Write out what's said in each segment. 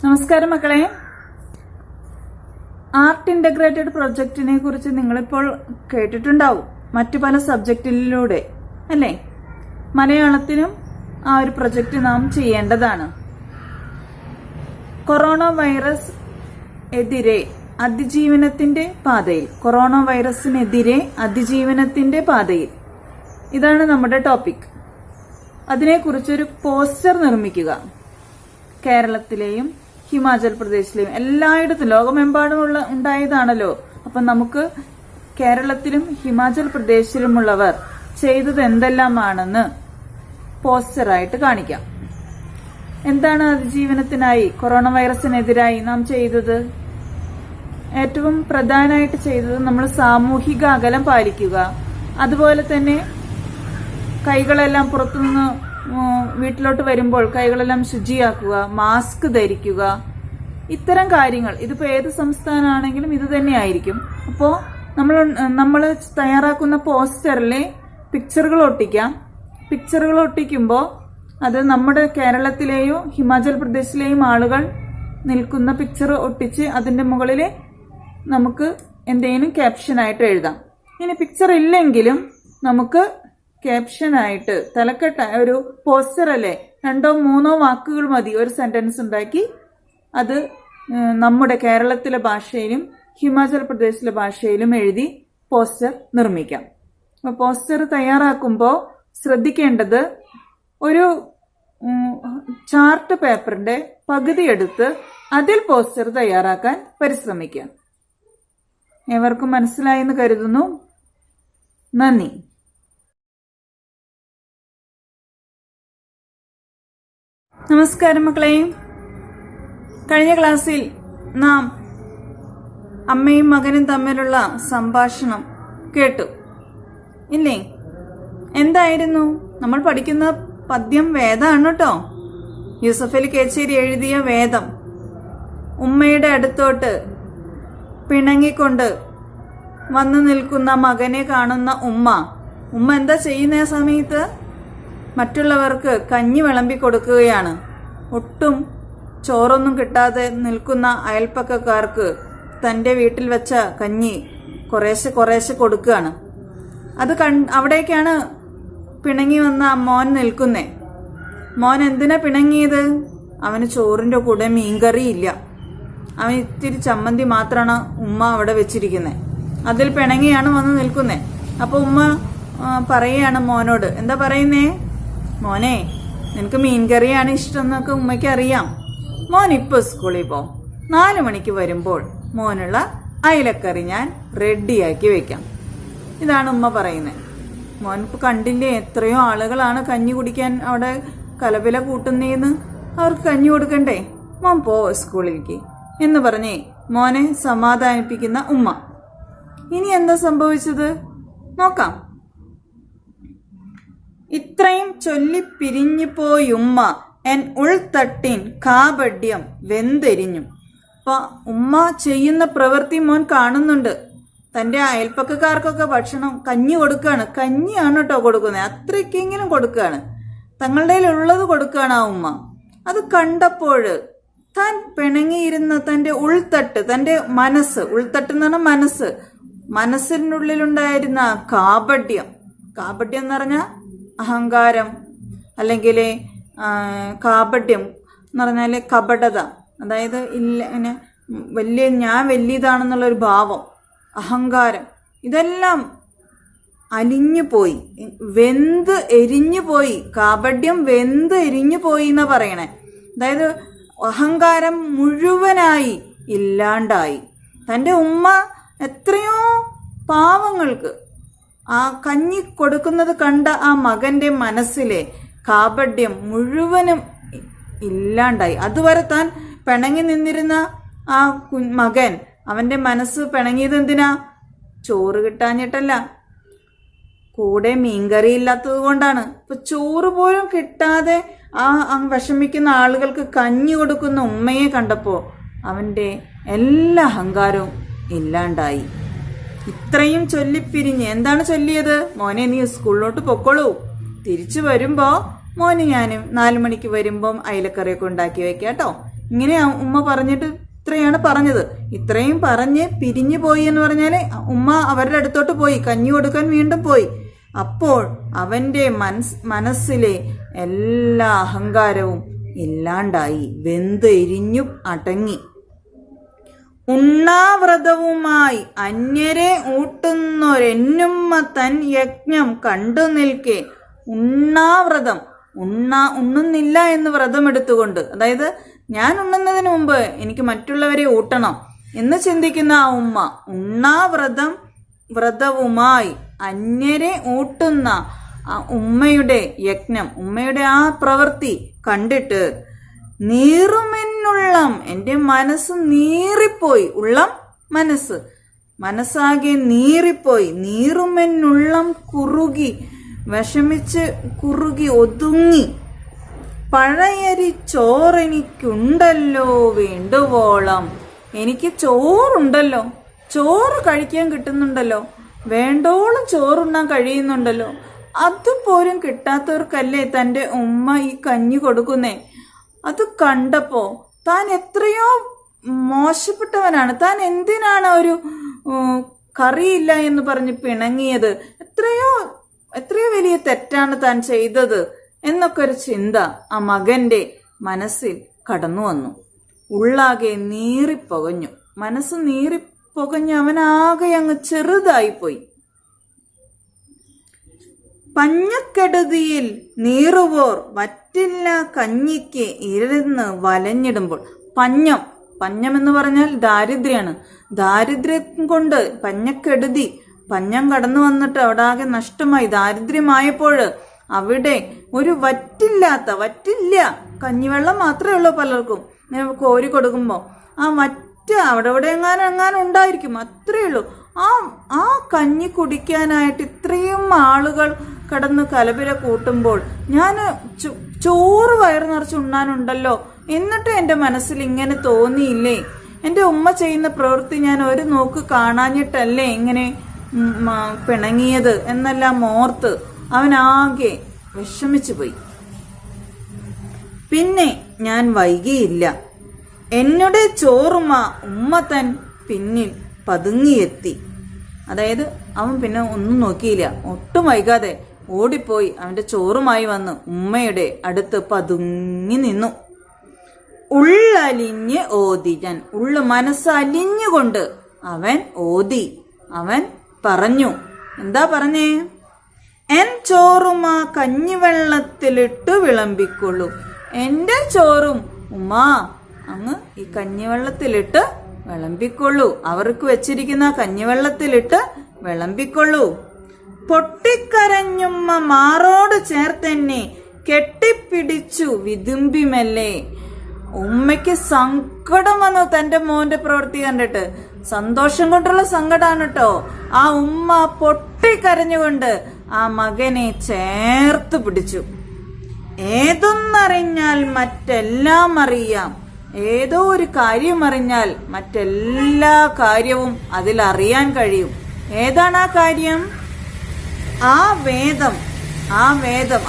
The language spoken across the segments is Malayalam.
നമസ്കാരം മക്കളെ. ആർട്ട് ഇന്റഗ്രേറ്റഡ് പ്രൊജക്റ്റിനെ കുറിച്ച് നിങ്ങളിപ്പോൾ കേട്ടിട്ടുണ്ടാവും മറ്റു പല സബ്ജക്റ്റിലൂടെ അല്ലേ? മലയാളത്തിലും ആ ഒരു പ്രൊജക്റ്റ് നാം ചെയ്യേണ്ടതാണ്. കൊറോണ വൈറസ് എതിരെ അതിജീവനത്തിന്റെ പാതയിൽ, കൊറോണ വൈറസിനെതിരെ അതിജീവനത്തിന്റെ പാതയിൽ, ഇതാണ് നമ്മുടെ ടോപ്പിക്. അതിനെക്കുറിച്ചൊരു പോസ്റ്റർ നിർമ്മിക്കുക. കേരളത്തിലെയും ഹിമാചൽ പ്രദേശിലെയും എല്ലായിടത്തും ലോകമെമ്പാടുമുള്ള ഉണ്ടായതാണല്ലോ. അപ്പൊ നമുക്ക് കേരളത്തിലും ഹിമാചൽ പ്രദേശിലുമുള്ളവർ ചെയ്തത് എന്തെല്ലാമാണെന്ന് പോസ്റ്ററായിട്ട് കാണിക്കാം. എന്താണ് അതിജീവനത്തിനായി, കൊറോണ വൈറസിനെതിരായി നാം ചെയ്തത്? ഏറ്റവും പ്രധാനമായിട്ട് ചെയ്തത് നമ്മൾ സാമൂഹിക അകലം പാലിക്കുക, അതുപോലെ തന്നെ കൈകളെല്ലാം പുറത്തുനിന്ന് വീട്ടിലോട്ട് വരുമ്പോൾ കൈകളെല്ലാം ശുചിയാക്കുക, മാസ്ക് ധരിക്കുക, ഇത്തരം കാര്യങ്ങൾ. ഇതിപ്പോ ഏത് സംസ്ഥാനമാണെങ്കിലും ഇത് തന്നെയായിരിക്കും. അപ്പോ നമ്മൾ തയ്യാറാക്കുന്ന പോസ്റ്ററിലെ പിക്ചറുകൾ ഒട്ടിക്കാം. പിക്ചറുകൾ ഒട്ടിക്കുമ്പോൾ അത് നമ്മുടെ കേരളത്തിലെയോ ഹിമാചൽ പ്രദേശിലെയും ആളുകൾ നിൽക്കുന്ന പിക്ചർ ഒട്ടിച്ച് അതിന്റെ മുകളിൽ നമുക്ക് എന്തെങ്കിലും ക്യാപ്ഷനായിട്ട് എഴുതാം. ഇനി പിക്ചർ ഇല്ലെങ്കിലും നമുക്ക് ക്യാപ്ഷനായിട്ട് തലക്കെട്ട ഒരു പോസ്റ്റർ അല്ലേ, 2-3 വാക്കുകൾ മതി, ഒരു സെന്റൻസ് ഉണ്ടാക്കി അത് നമ്മുടെ കേരളത്തിലെ ഭാഷയിലും ഹിമാചൽ പ്രദേശിലെ ഭാഷയിലും എഴുതി പോസ്റ്റർ നിർമ്മിക്കാം. അപ്പോൾ പോസ്റ്റർ തയ്യാറാക്കുമ്പോൾ ശ്രദ്ധിക്കേണ്ടത്, ഒരു ചാർട്ട് പേപ്പറിന്റെ പകുതി എടുത്ത് അതിൽ പോസ്റ്റർ തയ്യാറാക്കാൻ പരിശ്രമിക്കാം. ഏവർക്കും മനസ്സിലായെന്ന് കരുതുന്നു. നന്ദി. നമസ്കാരം മക്കളെ. കഴിഞ്ഞ ക്ലാസ്സിൽ നാം അമ്മയും മകനും തമ്മിലുള്ള സംഭാഷണം കേട്ടു ഇല്ലേ? എന്തായിരുന്നു നമ്മൾ പഠിക്കുന്ന പദ്യം? വേദമാണ് കേട്ടോ. യൂസഫ് അലി കേച്ചേരി എഴുതിയ വേദം. ഉമ്മയുടെ അടുത്തോട്ട് പിണങ്ങിക്കൊണ്ട് വന്നു നിൽക്കുന്ന മകനെ കാണുന്ന ഉമ്മ എന്താ ചെയ്യുന്ന ആ സമയത്ത്? മറ്റുള്ളവർക്ക് കഞ്ഞി വിളമ്പി കൊടുക്കുകയാണ്. ഒട്ടും ചോറൊന്നും കിട്ടാതെ നിൽക്കുന്ന അയൽപ്പക്കക്കാർക്ക് തന്റെ വീട്ടിൽ വെച്ച കഞ്ഞി കുറേശ്ശെ കൊടുക്കുകയാണ്. അത് അവിടേക്കാണ് പിണങ്ങി വന്ന മോൻ നിൽക്കുന്നേ. മോൻ എന്തിനാ പിണങ്ങിയത്? അവന് ചോറിന്റെ കൂടെ മീൻകറി ഇല്ല, അവൻ ഇത്തിരി ചമ്മന്തി മാത്രമാണ് ഉമ്മ അവിടെ വെച്ചിരിക്കുന്നത്. അതിൽ പിണങ്ങിയാണ് വന്ന് നിൽക്കുന്നേ. അപ്പൊ ഉമ്മ പറയുകയാണ് മോനോട്. എന്താ പറയുന്നേ? മോനെ, നിനക്ക് മീൻകറിയാണ് ഇഷ്ടം എന്നൊക്കെ ഉമ്മയ്ക്ക് അറിയാം. മോൻ ഇപ്പൊ സ്കൂളിൽ പോ, 4 മണിക്ക് വരുമ്പോൾ മോനുള്ള അയിലക്കറി ഞാൻ റെഡിയാക്കി വെക്കാം. ഇതാണ് ഉമ്മ പറയുന്നത്. മോൻ ഇപ്പൊ കണ്ടില്ലേ, എത്രയോ ആളുകളാണ് കഞ്ഞി കുടിക്കാൻ അവിടെ കലപില കൂട്ടുന്നേന്ന്. അവർക്ക് കഞ്ഞി കൊടുക്കണ്ടേ? മോൻ പോ സ്കൂളിലേക്ക് എന്ന് പറഞ്ഞേ മോനെ സമാധാനിപ്പിക്കുന്ന ഉമ്മ. ഇനി എന്താ സംഭവിച്ചത് നോക്കാം. ഇത്രയും ചൊല്ലി പിരിഞ്ഞു പോയുമ്മ എൻ ഉൾത്തട്ടിൻ കാപഡ്യം വെന്തെരിഞ്ഞു. അപ്പൊ ഉമ്മ ചെയ്യുന്ന പ്രവൃത്തി മോൻ കാണുന്നുണ്ട്. തന്റെ അയൽപ്പക്കക്കാർക്കൊക്കെ ഭക്ഷണം കഞ്ഞി കൊടുക്കുകയാണ്. കഞ്ഞിയാണ് കേട്ടോ കൊടുക്കുന്നത്, അത്രയ്ക്കെങ്കിലും കൊടുക്കുകയാണ്. തങ്ങളുടെ ഉള്ളത് കൊടുക്കുകയാണ് ആ ഉമ്മ. അത് കണ്ടപ്പോൾ താൻ പിണങ്ങിയിരുന്ന തന്റെ ഉൾത്തട്ട്, തന്റെ മനസ്സ്, ഉൾത്തട്ട് എന്ന് പറഞ്ഞാൽ മനസ്സിനുള്ളിലുണ്ടായിരുന്ന കാപഡ്യം എന്ന് പറഞ്ഞാൽ അഹങ്കാരം, അല്ലെങ്കിൽ കാപഡ്യം എന്ന് പറഞ്ഞാല് കപടത, അതായത് ഞാൻ വലിയതാണെന്നുള്ളൊരു ഭാവം, അഹങ്കാരം, ഇതെല്ലാം അലിഞ്ഞു പോയി, വെന്ത് എരിഞ്ഞു പോയി. കാപഡ്യം വെന്ത് എരിഞ്ഞു പോയി എന്നാ പറയണേ. അതായത് അഹങ്കാരം മുഴുവനായി ഇല്ലാണ്ടായി. തന്റെ ഉമ്മ എത്രയോ പാവങ്ങൾക്ക് ആ കഞ്ഞി കൊടുക്കുന്നത് കണ്ട ആ മകന്റെ മനസ്സിലെ കാപഡ്യം മുഴുവനും ഇല്ലാണ്ടായി. അതുവരെ താൻ പിണങ്ങി നിന്നിരുന്ന ആ മകൻ, അവന്റെ മനസ്സ് പിണങ്ങിയത് എന്തിനാ? ചോറ് കിട്ടാഞ്ഞിട്ടല്ല, കൂടെ മീൻകറി ഇല്ലാത്തത് കൊണ്ടാണ്. ഇപ്പൊ ചോറ് പോലും കിട്ടാതെ ആ വിഷമിക്കുന്ന ആളുകൾക്ക് കഞ്ഞി കൊടുക്കുന്ന ഉമ്മയെ കണ്ടപ്പോ അവന്റെ എല്ലാ അഹങ്കാരവും ഇല്ലാണ്ടായി. ഇത്രയും ചൊല്ലിപ്പിരിഞ്ഞ് എന്താണ് ചൊല്ലിയത്? മോനെ, നീ സ്കൂളിലോട്ട് പൊക്കോളൂ, തിരിച്ചു വരുമ്പോ മോന് ഞാനും 4 മണിക്ക് വരുമ്പം അയിലക്കറിയൊക്കെ ഉണ്ടാക്കി വെക്കാം കേട്ടോ ഇങ്ങനെ ഉമ്മ പറഞ്ഞിട്ട് ഇത്രയാണ് പറഞ്ഞത്. ഇത്രയും പറഞ്ഞ് പിരിഞ്ഞു പോയി എന്ന് പറഞ്ഞാല് ഉമ്മ അവരുടെ അടുത്തോട്ട് പോയി, കഞ്ഞി കൊടുക്കാൻ വീണ്ടും പോയി. അപ്പോൾ അവന്റെ മനസ്സിലെ എല്ലാ അഹങ്കാരവും ഇല്ലാണ്ടായി, വെന്തെരിഞ്ഞു അടങ്ങി. ഉണ്ണാവ്രതവുമായി അന്യരെ ഊട്ടുന്നൊരെന്നുമ്മ തൻ യജ്ഞം കണ്ടു നിൽക്കെ. ഉണ്ണാവ്രതം, ഉണ്ണുന്നില്ല എന്ന് വ്രതമെടുത്തുകൊണ്ട്, അതായത് ഞാൻ ഉണ്ണുന്നതിന് മുമ്പ് എനിക്ക് മറ്റുള്ളവരെ ഊട്ടണം എന്ന് ചിന്തിക്കുന്ന ആ ഉമ്മ, വ്രതവുമായി അന്യരെ ഊട്ടുന്ന ആ ഉമ്മയുടെ യജ്ഞം, ഉമ്മയുടെ ആ പ്രവൃത്തി കണ്ടിട്ട് നീറുമെന്നുള്ളം, എൻ്റെ മനസ്സ് നീറിപ്പോയി. ഉള്ളം മനസ്സാകെ നീറിപ്പോയി. നീറുമെന്നുള്ളം കുറുകി, വിഷമിച്ച് കുറുകി ഒതുങ്ങി. പഴയരി ചോറെനിക്കുണ്ടല്ലോ വേണ്ടുവോളം, എനിക്ക് ചോറുണ്ടല്ലോ, ചോറ് കഴിക്കാൻ കിട്ടുന്നുണ്ടല്ലോ, വേണ്ടോളം ചോറുണ്ണാൻ കഴിയുന്നുണ്ടല്ലോ. അതുപോലും കിട്ടാത്തവർക്കല്ലേ തൻ്റെ ഉമ്മ ഈ കഞ്ഞി കൊടുക്കുന്നേ. അത് കണ്ടപ്പോ താൻ എത്രയോ മോശപ്പെട്ടവനാണ്, താൻ എന്തിനാണ് ഒരു കറിയില്ല എന്ന് പറഞ്ഞ് പിണങ്ങിയത്, എത്രയോ വലിയ തെറ്റാണ് താൻ ചെയ്തത് എന്നൊക്കെ ഒരു ചിന്ത ആ മകന്റെ മനസ്സിൽ കടന്നു വന്നു. ഉള്ളാകെ നീറിപ്പൊകഞ്ഞു, മനസ്സ് നീറിപ്പൊകഞ്ഞ് അവനാകെ അങ്ങ് ചെറുതായിപ്പോയി. പഞ്ഞക്കെടുതിയിൽ നീറുവോർ വറ്റില്ല കഞ്ഞിക്ക് ഇരുന്ന് വലഞ്ഞിടുമ്പോൾ. പഞ്ഞം എന്ന് പറഞ്ഞാൽ ദാരിദ്ര്യാണ്. ദാരിദ്ര്യം കൊണ്ട് പഞ്ഞക്കെടുതി, പഞ്ഞം കടന്നു വന്നിട്ട് അവിടെ ആകെ നഷ്ടമായി. ദാരിദ്ര്യമായപ്പോൾ അവിടെ ഒരു വറ്റില്ല, കഞ്ഞിവെള്ളം മാത്രമേ ഉള്ളൂ പലർക്കും. കോരി കൊടുക്കുമ്പോൾ ആ വറ്റ് അവിടെ എങ്ങാനും ഉണ്ടായിരിക്കും, അത്രേ ഉള്ളൂ. ആ കഞ്ഞി കുടിക്കാനായിട്ട് ഇത്രയും ആളുകൾ കടന്ന് കലപില കൂട്ടുമ്പോൾ ഞാൻ ചോറ് വയറ് നിറച്ച് ഉണ്ണാനുണ്ടല്ലോ, എന്നിട്ട് എൻ്റെ മനസ്സിൽ ഇങ്ങനെ തോന്നിയില്ലേ? എൻ്റെ ഉമ്മ ചെയ്യുന്ന പ്രവൃത്തി ഞാൻ ഒരു നോക്ക് കാണാഞ്ഞിട്ടല്ലേ ഇങ്ങനെ പിണങ്ങിയത് എന്നെല്ലാം ഓർത്ത് അവനാകെ വിഷമിച്ചു പോയി. പിന്നെ ഞാൻ വൈകിയില്ല. എന്നുടെ ചോറുമ ഉമ്മ തൻ പിന്നിൽ പതുങ്ങിയെത്തി. അതായത് അവൻ പിന്നെ ഒന്നും നോക്കിയില്ല, ഒട്ടും വൈകാതെ ഓടിപ്പോയി അവന്റെ ചോറുമായി വന്ന് ഉമ്മയുടെ അടുത്ത് പതുങ്ങി നിന്നു. ഉള്ളലിഞ്ഞ് ഓതിജൻ, മനസ്സലിഞ്ഞുകൊണ്ട് അവൻ ഓതി. അവൻ പറഞ്ഞു, എന്താ പറഞ്ഞേ? എൻ ചോറുമ കഞ്ഞിവെള്ളത്തിലിട്ട് വിളമ്പിക്കൊള്ളൂ. എന്റെ ചോറും ഉമ്മാ അങ്ങ് ഈ കഞ്ഞിവെള്ളത്തിലിട്ട് വിളമ്പിക്കൊള്ളൂ, അവർക്ക് വെച്ചിരിക്കുന്ന കഞ്ഞിവെള്ളത്തിലിട്ട് വിളമ്പിക്കൊള്ളൂ. പൊട്ടിക്കരഞ്ഞുമ്മ മാറോട് ചേർത്തെന്നെ കെട്ടിപ്പിടിച്ചു വിതുമ്പിമല്ലേ. ഉമ്മയ്ക്ക് സങ്കടം വന്നു തന്റെ മോന്റെ പ്രവൃത്തി കണ്ടിട്ട്. സന്തോഷം കൊണ്ടുള്ള സങ്കടമാണ് കേട്ടോ. ആ ഉമ്മ പൊട്ടിക്കരഞ്ഞുകൊണ്ട് ആ മകനെ ചേർത്ത് പിടിച്ചു. ഏതൊന്നറിഞ്ഞാൽ മറ്റെല്ലാം അറിയാം. ഏതോ ഒരു കാര്യം അറിഞ്ഞാൽ മറ്റെല്ലാ കാര്യവും അതിൽ അറിയാൻ കഴിയും. ഏതാണ് ആ കാര്യം? ആ വേദം,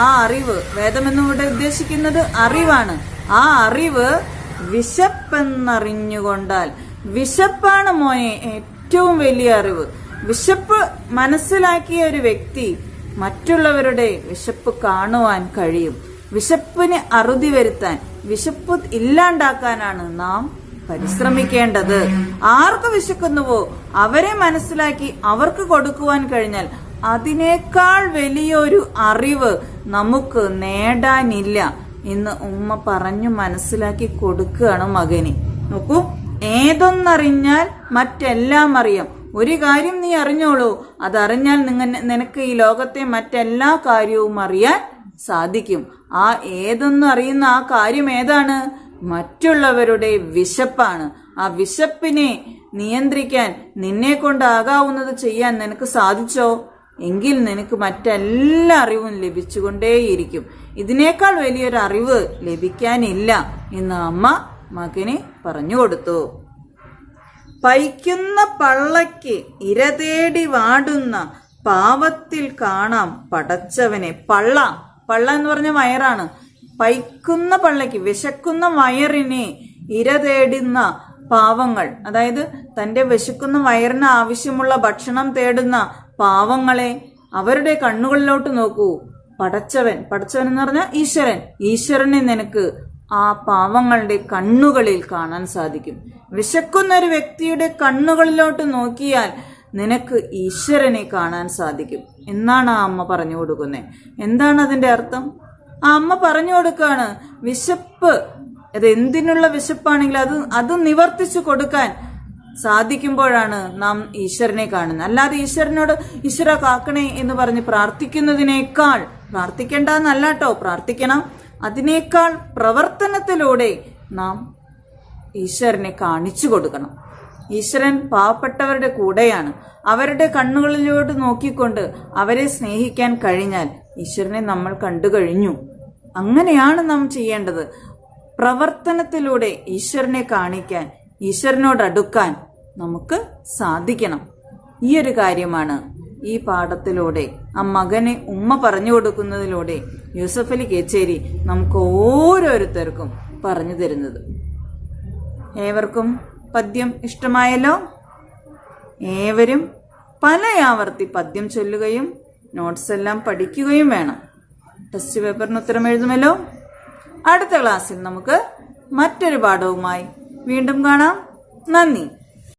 ആ അറിവ്. വേദം എന്നിവിടെ ഉദ്ദേശിക്കുന്നത് അറിവാണ്. ആ അറിവ് വിശപ്പെന്നറിഞ്ഞുകൊണ്ടാൽ, വിശപ്പാണ് മോനെ ഏറ്റവും വലിയ അറിവ്. വിശപ്പ് മനസ്സിലാക്കിയ ഒരു വ്യക്തി മറ്റുള്ളവരുടെ വിശപ്പ് കാണുവാൻ കഴിയും. വിശപ്പിന് അറുതി വരുത്താൻ, വിശപ്പ് ഇല്ലാണ്ടാക്കാനാണ് നാം പരിശ്രമിക്കേണ്ടത്. ആർക്ക് വിശക്കുന്നുവോ അവരെ മനസ്സിലാക്കി അവർക്ക് കൊടുക്കുവാൻ കഴിഞ്ഞാൽ അതിനേക്കാൾ വലിയൊരു അറിവ് നമുക്ക് നേടാനില്ല എന്ന് ഉമ്മ പറഞ്ഞു മനസ്സിലാക്കി കൊടുക്കുകയാണ് മകന്. നോക്കൂ, ഏതൊന്നറിഞ്ഞാൽ മറ്റെല്ലാം അറിയാം. ഒരു കാര്യം നീ അറിഞ്ഞോളൂ, അതറിഞ്ഞാൽ നിനക്ക് ഈ ലോകത്തെ മറ്റെല്ലാ കാര്യവും അറിയാൻ സാധിക്കും. ആ ഏതൊന്നും അറിയുന്ന ആ കാര്യം ഏതാണ്? മറ്റുള്ളവരുടെ വിശപ്പാണ്. ആ വിശപ്പിനെ നിയന്ത്രിക്കാൻ, നിന്നെ കൊണ്ടാകാവുന്നത് ചെയ്യാൻ നിനക്ക് സാധിച്ചോ? എങ്കിൽ നിനക്ക് മറ്റെല്ലാ അറിവും ലഭിച്ചുകൊണ്ടേയിരിക്കും. ഇതിനേക്കാൾ വലിയൊരു അറിവ് ലഭിക്കാനില്ല എന്ന് അമ്മ മകനെ പറഞ്ഞു കൊടുത്തു. പൈക്കുന്ന പള്ളയ്ക്ക് ഇരതേടി വാടുന്ന പാവത്തിൽ കാണാം പടച്ചവനെ. പള്ള എന്ന് പറഞ്ഞ വയറാണ്. പൈക്കുന്ന പള്ളയ്ക്ക്, വിശക്കുന്ന വയറിനെ ഇര തേടുന്ന പാവങ്ങൾ, അതായത് തന്റെ വിശക്കുന്ന വയറിന് ആവശ്യമുള്ള ഭക്ഷണം തേടുന്ന പാവങ്ങളെ അവരുടെ കണ്ണുകളിലോട്ട് നോക്കൂ. പടച്ചവൻ എന്ന് പറഞ്ഞാൽ ഈശ്വരനെ നിനക്ക് ആ പാവങ്ങളുടെ കണ്ണുകളിൽ കാണാൻ സാധിക്കും. വിശക്കുന്ന ഒരു വ്യക്തിയുടെ കണ്ണുകളിലോട്ട് നോക്കിയാൽ നിനക്ക് ഈശ്വരനെ കാണാൻ സാധിക്കും എന്നാണ് ആ അമ്മ പറഞ്ഞു കൊടുക്കുന്നത്. എന്താണ് അതിന്റെ അർത്ഥം? ആ അമ്മ പറഞ്ഞു കൊടുക്കാണ്, വിശപ്പ് അത് എന്തിനുള്ള വിശപ്പാണെങ്കിലും അത് നിവർത്തിച്ചു കൊടുക്കാൻ സാധിക്കുമ്പോഴാണ് നാം ഈശ്വരനെ കാണുന്നത്. അല്ലാതെ ഈശ്വരനോട് ഈശ്വര കാക്കണേ എന്ന് പറഞ്ഞ് പ്രാർത്ഥിക്കുന്നതിനേക്കാൾ, പ്രാർത്ഥിക്കേണ്ടെന്നല്ല കേട്ടോ, പ്രാർത്ഥിക്കണം, അതിനേക്കാൾ പ്രവർത്തനത്തിലൂടെ നാം ഈശ്വരനെ കാണിച്ചു കൊടുക്കണം. ഈശ്വരൻ പാവപ്പെട്ടവരുടെ കൂടെയാണ്. അവരുടെ കണ്ണുകളിലോട്ട് നോക്കിക്കൊണ്ട് അവരെ സ്നേഹിക്കാൻ കഴിഞ്ഞാൽ ഈശ്വരനെ നമ്മൾ കണ്ടു കഴിഞ്ഞു. അങ്ങനെയാണ് നാം ചെയ്യേണ്ടത്. പ്രവർത്തനത്തിലൂടെ ഈശ്വരനെ കാണിക്കാൻ, ഈശ്വരനോട് അടുക്കാൻ നമുക്ക് സാധിക്കണം. ഈ ഒരു കാര്യമാണ് ഈ പാഠത്തിലൂടെ ആ മകനെ ഉമ്മ പറഞ്ഞു കൊടുക്കുന്നതിലൂടെ യൂസഫ് അലി കേച്ചേരി നമുക്ക് ഓരോരുത്തർക്കും പറഞ്ഞു തരുന്നത്. ഏവർക്കും പദ്യം ഇഷ്ടമായല്ലോ? ഏവരും പല ആവർത്തി പദ്യം ചൊല്ലുകയും നോട്ട്സ് എല്ലാം പഠിക്കുകയും വേണം. ടെസ്റ്റ് പേപ്പറിന് ഉത്തരം എഴുതുമല്ലോ. അടുത്ത ക്ലാസ്സിൽ നമുക്ക് മറ്റൊരു പാഠവുമായി വീണ്ടും കാണാം. നന്ദി.